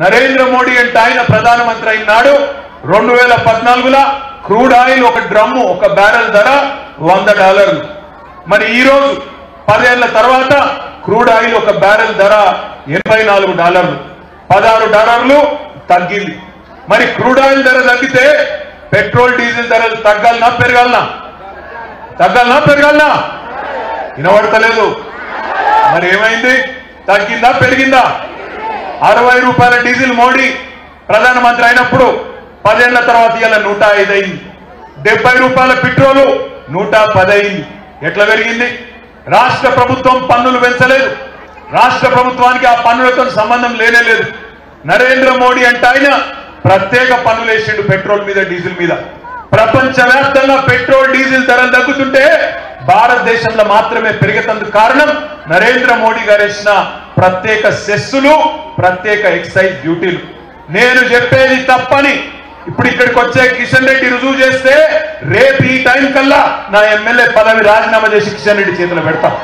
నరేంద్ర మోడీ అంటే ఆయన ప్రధానమంత్రి అయినాడు 2014లో క్రూడ్ ఆయిల్ ఒక డ్రమ్ము ఒక బ్యారెల్ ధర $100. మరి ఈ రోజు 10 ఏళ్ల తర్వాత క్రూడ్ ఆయిల్ ఒక బ్యారెల్ ధర $84, $16 తగ్గింది. మరి క్రూడ్ ఆయిల్ ధర తగ్గితే పెట్రోల్ డీజిల్ ధరలు తగ్గాలనా పెరగాలనా? తగ్గాలనా పెరగాలనా? వినబడతలేదు. మరి ఏమైంది? తగ్గిందా పెరిగిందా? 60 రూపాయల డీజిల్ మోడీ ప్రధానమంత్రి అయినప్పుడు 10 ఏళ్ల తర్వాత ఇలా 105 అయింది. 70 రూపాయల పెట్రోలు 110 అయింది. ఎట్లా పెరిగింది? రాష్ట్ర ప్రభుత్వం పన్నులు పెంచలేదు. రాష్ట్ర ప్రభుత్వానికి ఆ పన్నులతో సంబంధం లేనేలేదు. నరేంద్ర మోడీ అంటే ఆయన ప్రత్యేక పన్నులు వేసిండు పెట్రోల్ మీద డీజిల్ మీద. ప్రపంచవ్యాప్తంగా పెట్రోల్ డీజిల్ ధరలు తగ్గుతుంటే భారతదేశంలో మాత్రమే పెరిగేందుకు కారణం నరేంద్ర మోడీ గారు వేసిన ప్రత్యేక సెస్సులు, ప్రత్యేక ఎక్సైజ్ డ్యూటీలు. నేను చెప్పేది తప్పని ఇప్పుడు ఇక్కడికి వచ్చే కిషన్ రెడ్డి రుజువు చేస్తే రేపు ఈ టైం కల్లా నా ఎమ్మెల్యే పదవి రాజీనామా చేసి కిషన్ రెడ్డి చేతిలో పెడతాం.